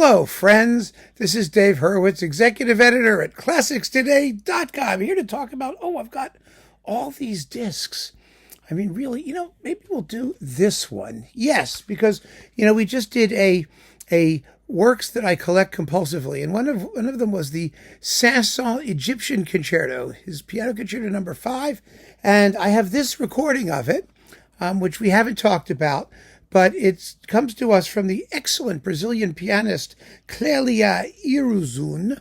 Hello, friends. This is Dave Hurwitz, executive editor at ClassicsToday.com, here to talk about, I've got all these discs. I mean, really, maybe we'll do this one. Yes, because, we just did a works that I collect compulsively, and one of them was the Saint-Saëns Egyptian Concerto, his Piano Concerto number 5, and I have this recording of it, which we haven't talked about, but it comes to us from the excellent Brazilian pianist Clélia Iruzun,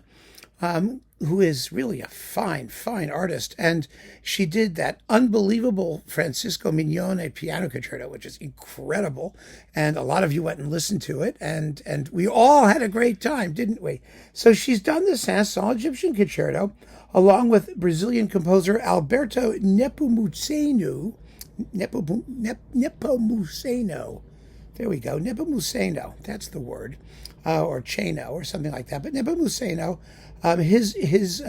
who is really a fine, fine artist. And she did that unbelievable Francisco Mignone piano concerto, which is incredible. And a lot of you went and listened to it. And we all had a great time, didn't we? So she's done the Saint-Saëns Egyptian Concerto, along with Brazilian composer Alberto Nepomuceno. Nepomuceno. There we go. Nepomuceno. That's the word. Or Cheno or something like that. But Nepomuceno, his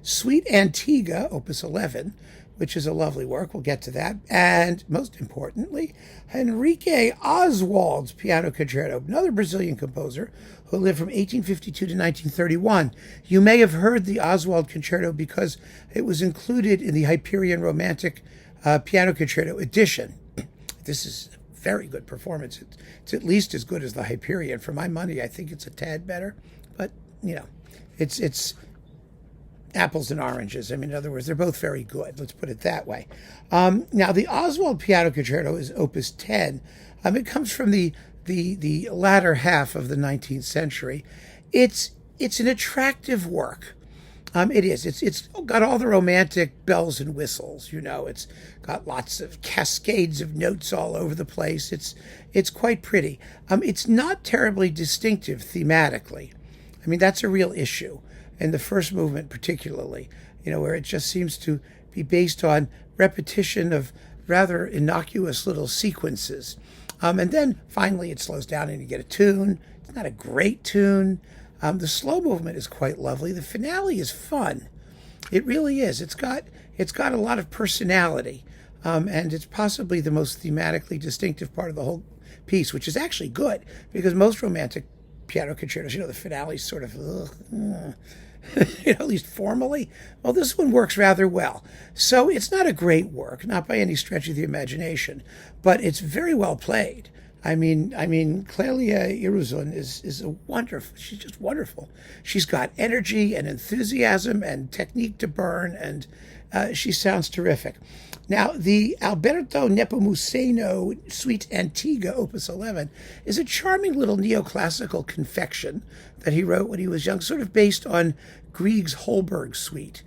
Suite Antiga, Opus 11, which is a lovely work. We'll get to that. And most importantly, Henrique Oswald's Piano Concerto, another Brazilian composer who lived from 1852 to 1931. You may have heard the Oswald Concerto because it was included in the Hyperion Romantic Piano Concerto edition. This is a very good performance. It's at least as good as the Hyperion. For my money, I think it's a tad better, but it's apples and oranges. I mean, in other words, they're both very good. Let's put it that way. Now, the Oswald Piano Concerto is Opus 10. It comes from the latter half of the 19th century. It's an attractive work. It is. It's got all the romantic bells and whistles. It's got lots of cascades of notes all over the place. It's quite pretty. It's not terribly distinctive thematically. I mean, that's a real issue, in the first movement particularly, where it just seems to be based on repetition of rather innocuous little sequences. And then finally it slows down and you get a tune. It's not a great tune. The slow movement is quite lovely. The finale is fun. It really is. It's got a lot of personality, and it's possibly the most thematically distinctive part of the whole piece, which is actually good because most romantic piano concertos, the finale is sort of, at least formally. Well, this one works rather well. So it's not a great work, not by any stretch of the imagination, but it's very well played. I mean, Clélia Iruzun is a wonderful. She's just wonderful. She's got energy and enthusiasm and technique to burn, and she sounds terrific. Now, the Alberto Nepomuceno Suite Antiga, Opus 11, is a charming little neoclassical confection that he wrote when he was young, sort of based on Grieg's Holberg Suite.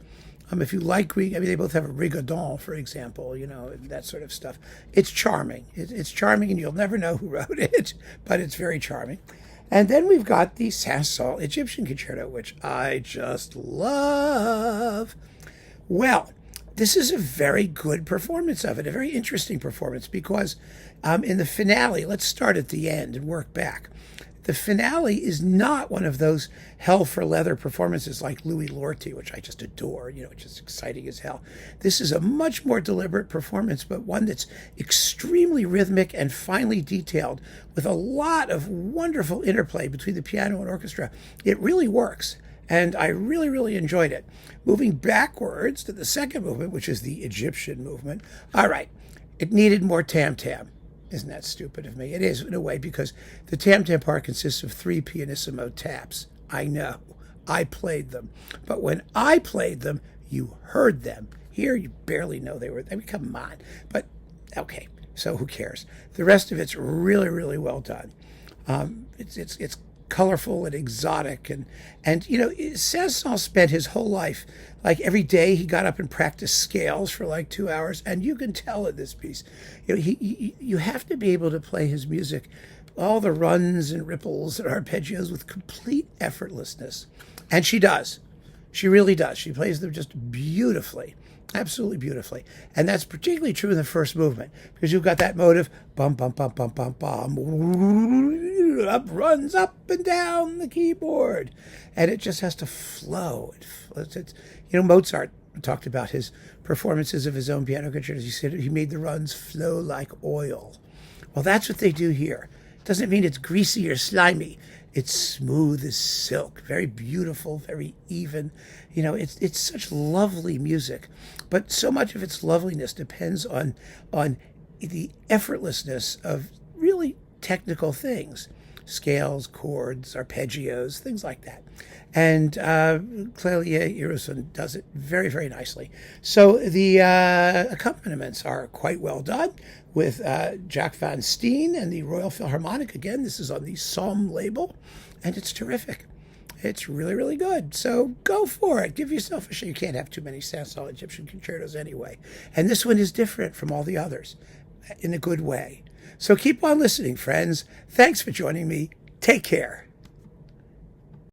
If you like Grieg, they both have a rigodon, for example, that sort of stuff. It's charming. It's charming, and you'll never know who wrote it, but it's very charming. And then we've got the Saint-Saëns Egyptian Concerto, which I just love. Well, this is a very good performance of it, a very interesting performance, because in the finale, let's start at the end and work back. The finale is not one of those hell for leather performances like Louis Lorty, which I just adore, which is exciting as hell. This is a much more deliberate performance, but one that's extremely rhythmic and finely detailed with a lot of wonderful interplay between the piano and orchestra. It really works, and I really, really enjoyed it. Moving backwards to the second movement, which is the Egyptian movement. All right, it needed more tam-tam. Isn't that stupid of me? It is, in a way, because the tam-tam part consists of 3 pianissimo taps. I know. I played them. But when I played them, you heard them. Here, you barely know they were. Come on. But, okay, so who cares? The rest of it's really, really well done. It's colorful and exotic. And Saint-Saëns spent his whole life, like every day he got up and practiced scales for like 2 hours, and you can tell in this piece, you have to be able to play his music, all the runs and ripples and arpeggios with complete effortlessness. And she does. She really does. She plays them just beautifully, absolutely beautifully. And that's particularly true in the first movement, because you've got that motive, bum, bum, bum, bum, bum, bum, up, runs up and down the keyboard. And it just has to flow. It's Mozart talked about his performances of his own piano concertos. He said he made the runs flow like oil. Well, that's what they do here. It doesn't mean it's greasy or slimy. It's smooth as silk, very beautiful, very even. It's such lovely music, but so much of its loveliness depends on the effortlessness of really technical things, scales, chords, arpeggios, things like that. And Clélia Iruzun does it very, very nicely. So the accompaniments are quite well done with Jac van Steen and the Royal Philharmonic. Again, this is on the Somm label, and it's terrific. It's really, really good. So go for it. Give yourself a shot. You can't have too many Saint-Saëns Egyptian concertos anyway. And this one is different from all the others in a good way. So keep on listening, friends. Thanks for joining me. Take care.